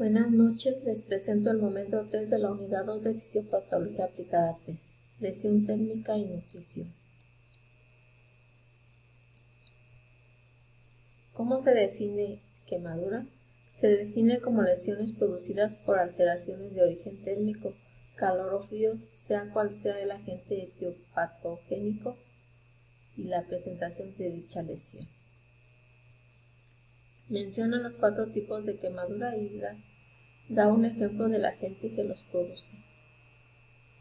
Buenas noches, les presento el momento 3 de la unidad 2 de Fisiopatología aplicada 3, lesión térmica y nutrición. ¿Cómo se define quemadura? Se define como lesiones producidas por alteraciones de origen térmico, calor o frío, sea cual sea el agente etiopatogénico y la presentación de dicha lesión. Menciona los 4 tipos de quemadura y da un ejemplo del agente que los produce.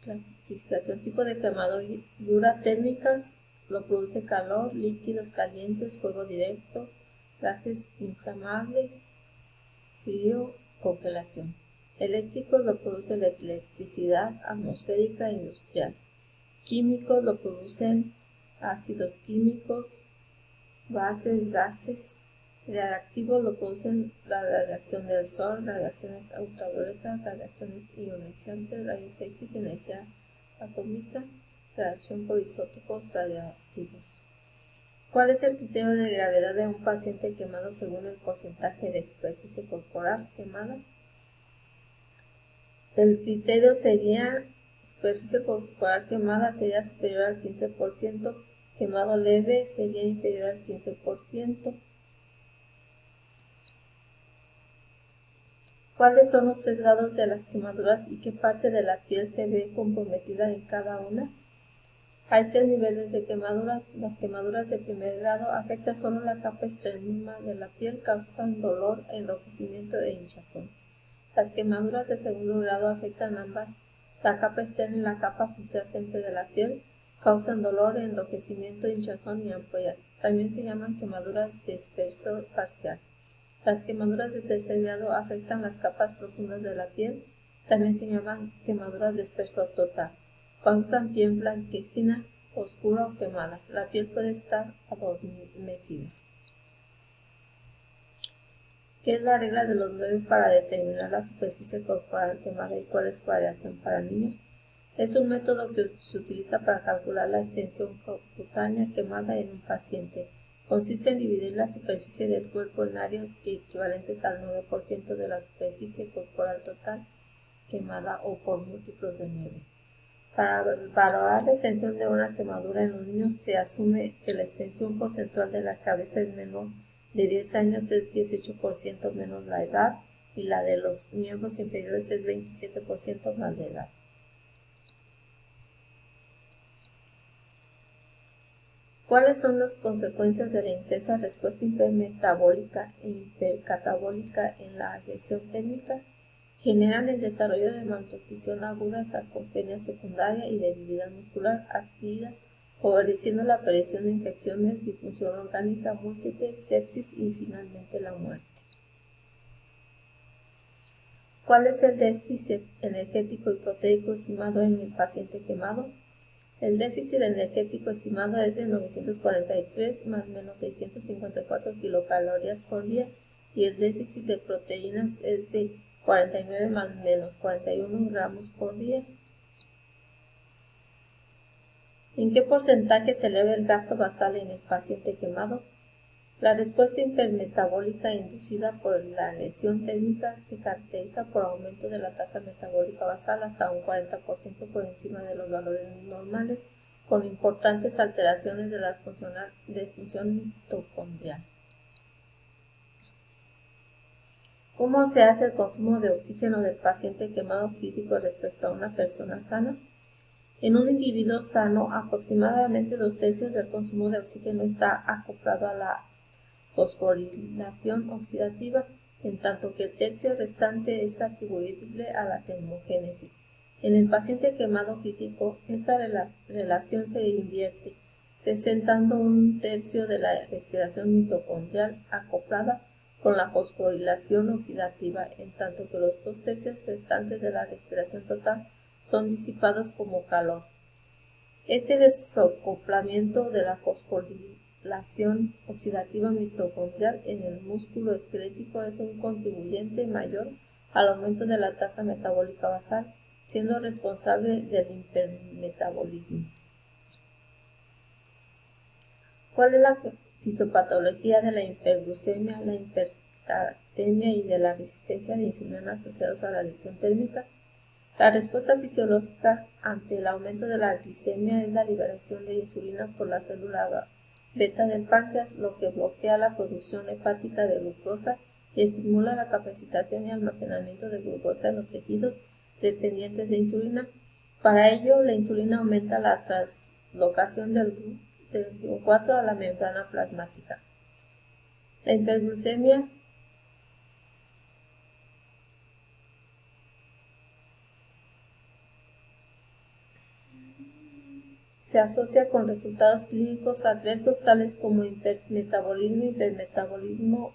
Clasificación: tipo de quemadura térmicas: lo produce calor, líquidos calientes, fuego directo, gases inflamables, frío, congelación. Eléctricos: lo produce la electricidad atmosférica e industrial. Químicos: lo producen ácidos químicos, bases, gases. Reactivos: lo producen la radiación del sol, radiaciones ultravioletas, radiaciones ionizantes, rayos X, energía atómica, reacción por isótopos radioactivos. ¿Cuál es el criterio de gravedad de un paciente quemado según el porcentaje de superficie corporal quemada? El criterio sería: superficie corporal quemada sería superior al 15%, quemado leve sería inferior al 15%. ¿Cuáles son los 3 grados de las quemaduras y qué parte de la piel se ve comprometida en cada una? Hay 3 niveles de quemaduras. Las quemaduras de primer grado afectan solo la capa externa de la piel, causan dolor, enrojecimiento e hinchazón. Las quemaduras de segundo grado afectan ambas, la capa externa y la capa subyacente de la piel, causan dolor, enrojecimiento, hinchazón y ampollas. También se llaman quemaduras de espesor parcial. Las quemaduras de tercer grado afectan las capas profundas de la piel, también se llaman quemaduras de espesor total. Causan piel blanquecina, oscura o quemada. La piel puede estar adormecida. ¿Qué es la regla de los 9 para determinar la superficie corporal quemada y cuál es su variación para niños? Es un método que se utiliza para calcular la extensión cutánea quemada en un paciente. Consiste en dividir la superficie del cuerpo en áreas equivalentes al 9% de la superficie corporal total quemada o por múltiplos de 9. Para valorar la extensión de una quemadura en los niños se asume que la extensión porcentual de la cabeza es menor de 10 años, es 18% menos la edad, y la de los miembros inferiores es 27% más la edad. ¿Cuáles son las consecuencias de la intensa respuesta hipermetabólica e hipercatabólica en la agresión térmica? Generan el desarrollo de malnutrición aguda, sarcopenia secundaria y debilidad muscular adquirida, favoreciendo la aparición de infecciones, disfunción orgánica múltiple, sepsis y finalmente la muerte. ¿Cuál es el déficit energético y proteico estimado en el paciente quemado? El déficit energético estimado es de 943 más menos 654 kilocalorías por día y el déficit de proteínas es de 49 más menos 41 gramos por día. ¿En qué porcentaje se eleva el gasto basal en el paciente quemado? La respuesta hipermetabólica inducida por la lesión térmica se caracteriza por aumento de la tasa metabólica basal hasta un 40% por encima de los valores normales, con importantes alteraciones de la función mitocondrial. ¿Cómo se hace el consumo de oxígeno del paciente quemado crítico respecto a una persona sana? En un individuo sano, aproximadamente 2/3 del consumo de oxígeno está acoplado a la fosforilación oxidativa, en tanto que el tercio restante es atribuible a la termogénesis. En el paciente quemado crítico, esta relación se invierte, presentando 1/3 de la respiración mitocondrial acoplada con la fosforilación oxidativa, en tanto que los 2/3 restantes de la respiración total son disipados como calor. Este desacoplamiento de la fosforilación oxidativa mitocondrial en el músculo esquelético es un contribuyente mayor al aumento de la tasa metabólica basal, siendo responsable del hipermetabolismo. ¿Cuál es la fisiopatología de la hiperglucemia, la hiperglucemia y de la resistencia de insulina asociados a la lesión térmica. La respuesta fisiológica ante el aumento de la glicemia es la liberación de insulina por la célula beta del páncreas, lo que bloquea la producción hepática de glucosa y estimula la capacitación y almacenamiento de glucosa en los tejidos dependientes de insulina. Para ello, la insulina aumenta la translocación del glúten 4 a la membrana plasmática. La hiperglucemia se asocia con resultados clínicos adversos tales como hipermetabolismo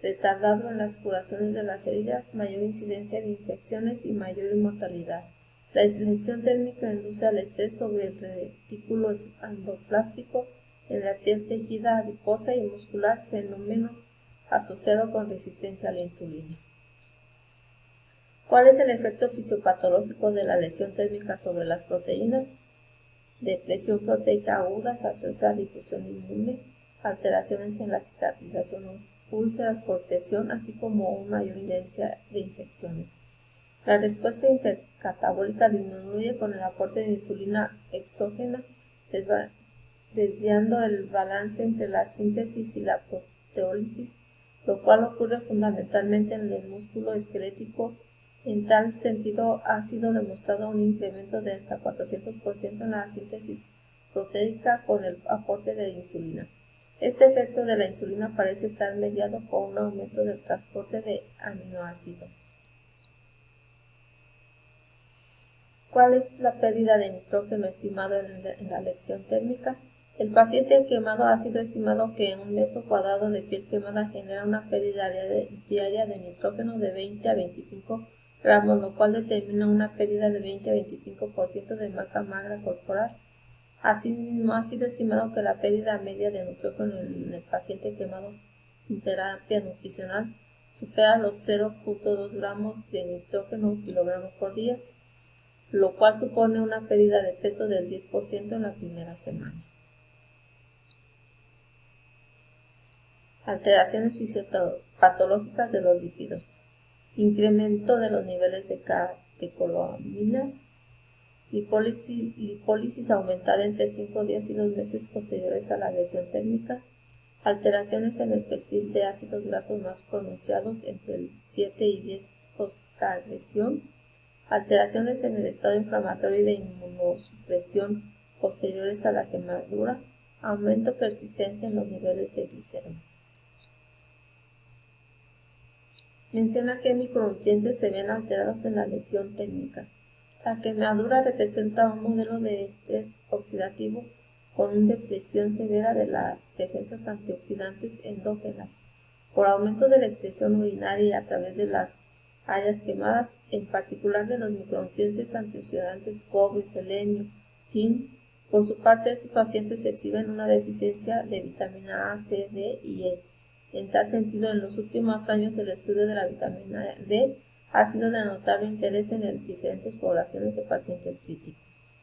retardado en las curaciones de las heridas, mayor incidencia de infecciones y mayor inmortalidad. La dislección térmica induce al estrés sobre el retículo endoplástico en la piel tejida adiposa y muscular, fenómeno asociado con resistencia a la insulina. ¿Cuál es el efecto fisiopatológico de la lesión térmica sobre las proteínas? Depresión proteica aguda asociada a difusión inmune, alteraciones en la cicatrización, úlceras por presión, así como una mayor incidencia de infecciones. La respuesta hipercatabólica disminuye con el aporte de insulina exógena, desviando el balance entre la síntesis y la proteólisis, lo cual ocurre fundamentalmente en el músculo esquelético. En tal sentido, ha sido demostrado un incremento de hasta 400% en la síntesis proteica con el aporte de insulina. Este efecto de la insulina parece estar mediado por un aumento del transporte de aminoácidos. ¿Cuál es la pérdida de nitrógeno estimado en la lesión térmica? El paciente quemado ha sido estimado que en un metro cuadrado de piel quemada genera una pérdida diaria de nitrógeno de 20 a 25 gramos, lo cual determina una pérdida de 20 a 25% de masa magra corporal. Asimismo, ha sido estimado que la pérdida media de nitrógeno en el paciente quemado sin terapia nutricional supera los 0.2 gramos de nitrógeno kilogramo por día, lo cual supone una pérdida de peso del 10% en la primera semana. Alteraciones fisiopatológicas de los lípidos. Incremento de los niveles de catecolaminas, lipólisis aumentada entre 5 días y 2 meses posteriores a la agresión térmica, alteraciones en el perfil de ácidos grasos más pronunciados entre el 7 y 10 postagresión, alteraciones en el estado inflamatorio y de inmunosupresión posteriores a la quemadura, aumento persistente en los niveles de glicerol. Menciona qué micronutrientes se ven alterados en la lesión térmica. La quemadura representa un modelo de estrés oxidativo con una depresión severa de las defensas antioxidantes endógenas, por aumento de la excreción urinaria a través de las áreas quemadas, en particular de los micronutrientes antioxidantes cobre, selenio, zinc. Por su parte, estos pacientes exhiben una deficiencia de vitamina A, C, D y E. En tal sentido, en los últimos años el estudio de la vitamina D ha sido de notable interés en diferentes poblaciones de pacientes críticos.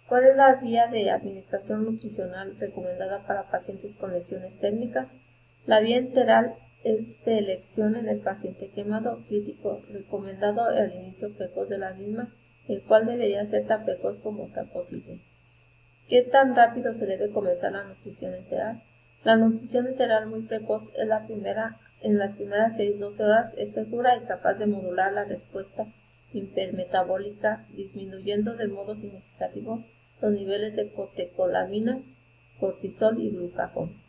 ¿Cuál es la vía de administración nutricional recomendada para pacientes con lesiones térmicas? La vía enteral es de elección en el paciente quemado crítico, recomendado al inicio precoz de la misma, el cual debería ser tan precoz como sea posible. ¿Qué tan rápido se debe comenzar la nutrición enteral? La nutrición enteral muy precoz es en las primeras 6-12 horas es segura y capaz de modular la respuesta hipermetabólica, disminuyendo de modo significativo los niveles de catecolaminas, cortisol y glucagón.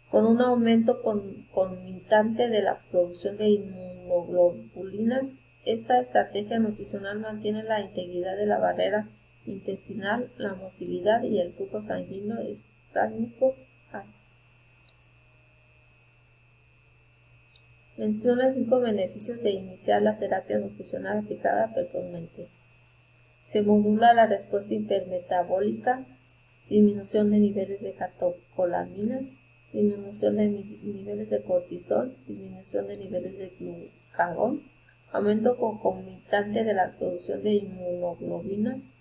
Con un aumento concomitante de la producción de inmunoglobulinas, esta estrategia nutricional mantiene la integridad de la barrera intestinal, la motilidad y el flujo sanguíneo estático. Menciona 5 beneficios de iniciar la terapia nutricional aplicada precozmente. Se modula la respuesta hipermetabólica, disminución de niveles de catecolaminas, disminución de niveles de cortisol, disminución de niveles de glucagón, aumento concomitante de la producción de inmunoglobulinas,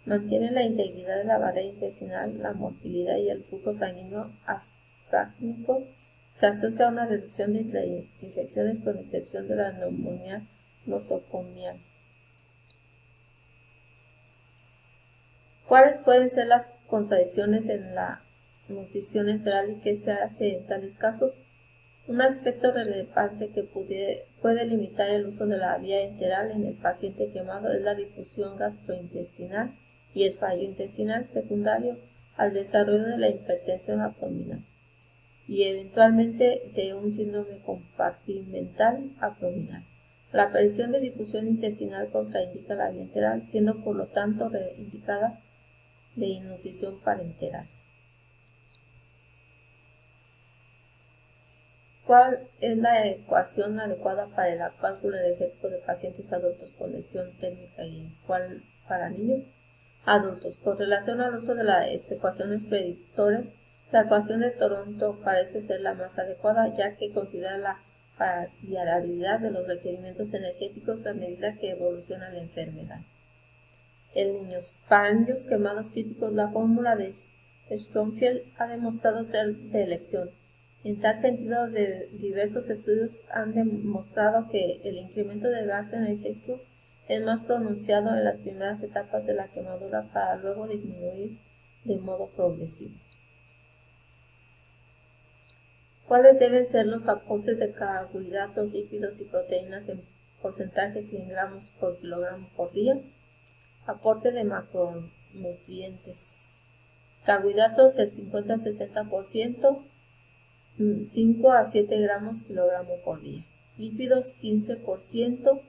Mantiene la integridad de la barrera intestinal, la motilidad y el flujo sanguíneo asprácnico. Se asocia a una reducción de las infecciones con excepción de la neumonía nosocomial. ¿Cuáles pueden ser las contradicciones en la nutrición enteral y qué se hace en tales casos? Un aspecto relevante que puede limitar el uso de la vía enteral en el paciente quemado es la difusión gastrointestinal y el fallo intestinal secundario al desarrollo de la hipertensión abdominal y eventualmente de un síndrome compartimental abdominal. La aparición de difusión intestinal contraindica la vía enteral, siendo por lo tanto indicada de nutrición parenteral. ¿Cuál es la ecuación adecuada para el cálculo energético de pacientes adultos con lesión térmica y cuál para niños adultos? Con relación al uso de las ecuaciones predictores, la ecuación de Toronto parece ser la más adecuada, ya que considera la variabilidad de los requerimientos energéticos a medida que evoluciona la enfermedad. En niños, para niños quemados críticos, la fórmula de Schoenfeld ha demostrado ser de elección. En tal sentido, diversos estudios han demostrado que el incremento del gasto energético es más pronunciado en las primeras etapas de la quemadura para luego disminuir de modo progresivo. ¿Cuáles deben ser los aportes de carbohidratos, lípidos y proteínas en porcentaje 100 gramos por kilogramo por día? Aporte de macronutrientes. Carbohidratos del 50 a 60%, 5 a 7 gramos kilogramo por día. Lípidos 15%,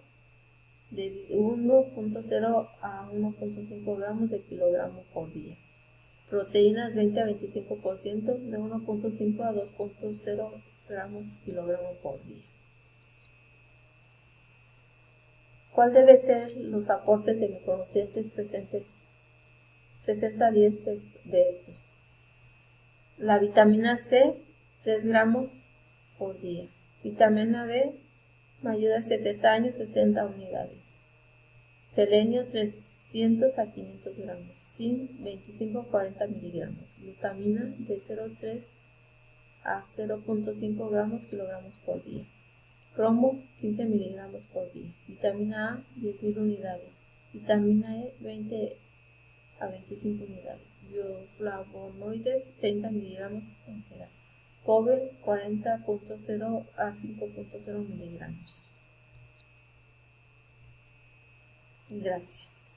de 1.0 a 1.5 gramos de kilogramo por día. Proteínas 20 a 25%, de 1.5 a 2.0 gramos kilogramo por día. ¿Cuál debe ser los aportes de micronutrientes presentes? Presenta 10 de estos. La vitamina C, 3 gramos por día. Vitamina B, mayor de 70 años, 60 unidades. Selenio, 300 a 500 gramos. Zinc, 25 a 40 miligramos. Glutamina, de 0,3 a 0.5 gramos kilogramos por día. Cromo, 15 miligramos por día. Vitamina A, 10.000 unidades. Vitamina E, 20 a 25 unidades. Bioflavonoides, 30 miligramos entera. Cobre, 40.0 a 5.0 miligramos. Gracias.